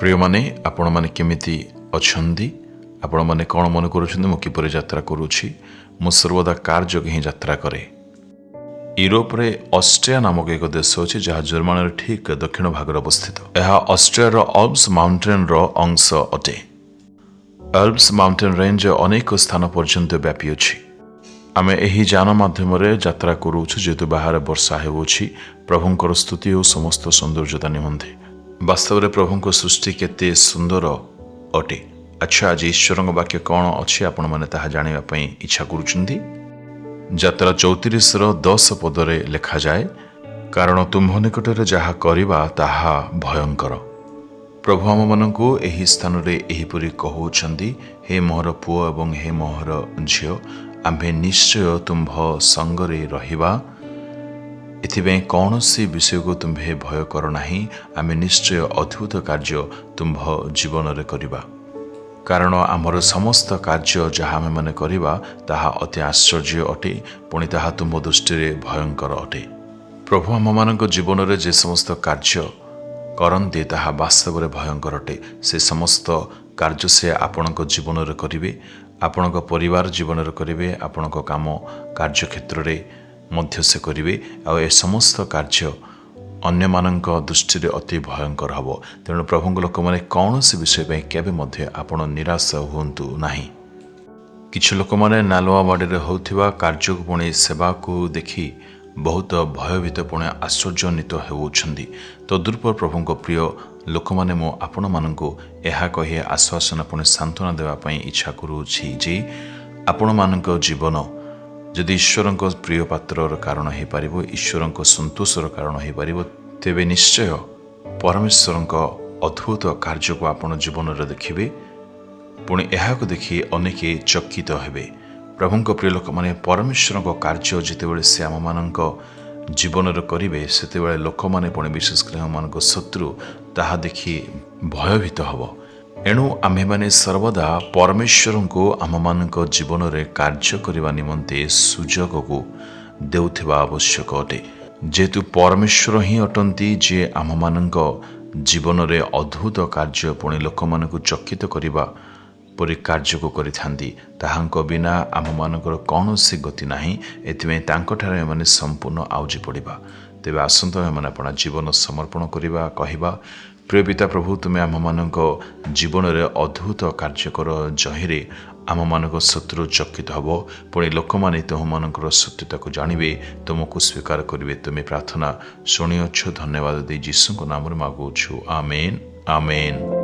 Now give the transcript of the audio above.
प्रिय माने आपण माने केमिति अछंदी आपण माने कौन मन करुछंदी मु किपरि यात्रा करूछि मु सर्वदा कार जोगे ही यात्रा करे। यूरोप रे ऑस्ट्रिया नामक एक देश अछि जहाँ जर्मनी रे ठीक दक्षिण भाग अवस्थित। यह ऑस्ट्रिया रो अल्प्स माउंटेन रो अंश अटे। अल्प्स माउंटेन रेंज अनेक स्थान पर्यंत व्यापी अछि। आमे एही जान माध्यम रे यात्रा करूछु जेतु बाहर वर्षा हेउछि प्रभुंकर स्तुति और समस्त सौंदर्यता निमंते। वास्तव में प्रभु सृष्टि केते सुंदर अटे। अच्छा आज ईश्वर वाक्य कौन अच्छी आपण मैंने ताहा जानिबा पई इच्छा करुछंदी। यात्रा 34 10 पदरे लेखा जाए, कारण तुम्ह निकटरे जहा करिबा ताहा भयंकर। प्रभु आम मानकु एही स्थान रे एहीपरि कहउछंदी, हे मोहर पुओ एवं हे मोहर झियो आम्भे निश्चय तुम्ह संगरे रहिबा। एथिबें कौनसी विषय को तुम्हें भय कर नहीं, आमे निश्चय अद्भुत कार्य तुम्ह जीवन रे करिबा। कारण आमर समस्त कार्य जहाँ आमे माने करिबा ताहा अति आश्चर्य अटे, पुणी ताहा तुम दृष्टि रे भयंकर अटे। प्रभु आम मानक जीवन रे जे समस्त कार्य करन्ते ताहा वास्तव रे भयंकर अटे। से समस्त कार्य से आपणक जीवन रे करिवे, आपणक परिवार जीवन रे करिवे, आपणक काम कार्य क्षेत्र रे मध्य से करिवे। आ ए समस्त कार्य अन्य मानक दृष्टि रे अति भयंकर हबो। तेणु प्रभु लोक माने कौन से विषय पे केबे मध्य आपण निराश हुंतु नाही। किछ लोक माने नालुआ बाड़ी रे होथिबा कार्य को पुणी सेवा को देखि बहुत भयभीत पुणे आश्चर्यान्वित हेउछंदी। तो दुर्पर प्रभु प्रिय लोक माने मो आपण मानकु एहा कहि आश्वासन पुणे सांत्वना देवा पई इच्छा करूछि जे आपण मानक जीवन जदि ईश्वर प्रिय पात्र कारण हो पार, ईश्वर संतोषर कारण हो पार, तेबे निश्चय परमेश्वर अद्भुत कार्य को आपण जीवन में देखिए। पुणी यह देखि अनेके चकित हेबे। प्रभु प्रिय लोक माने परमेश्वर कार्य जितेबाला से आम मान जीवन में करेंगे से लोक मैंने पुणी विशेषकर मान शत्रु ताहा देखि भयभीत हम। एणु आम्भे माने सर्वदा परमेश्वर को आम मान जीवन में कार्य करने निमंते सुजोग को देउथिबा आवश्यक अटे। जेतु परमेश्वर ही अटंती जे आम मान जीवन में अद्भुत कार्य पुणी लोक मान चकित करने परि कार्य को करिथांती, ताहांको बिना आम मानकर कौनसी गति नाही। एथिमे तांको ठारे माने संपूर्ण आउजी पड़िबा। तेबे आसंतो माने अपना जीवन समर्पण करिबा, कहिबा प्रिय पिता प्रभु तुमे आम मानक जीवन में अद्भुत कार्य कर, जहिरे आम मानक शत्रु चकित हब, पुणी लोक माने तुम मानकर सत्यता को जानिबे, तुमको स्वीकार करिवे। तुमे प्रार्थना शुणिअछु, धन्यवाद दे यीशु को नाम रे मागुछु। आमेन आमेन।